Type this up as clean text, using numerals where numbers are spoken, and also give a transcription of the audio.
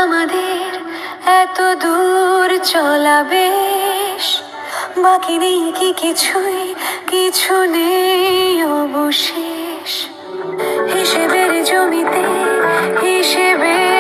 আমাদের এত দূর চলা বেশ, বাকি নেই কি কিছুই, কিছু নেই অবশেষ। হিসেবের জমিতে হিসেবে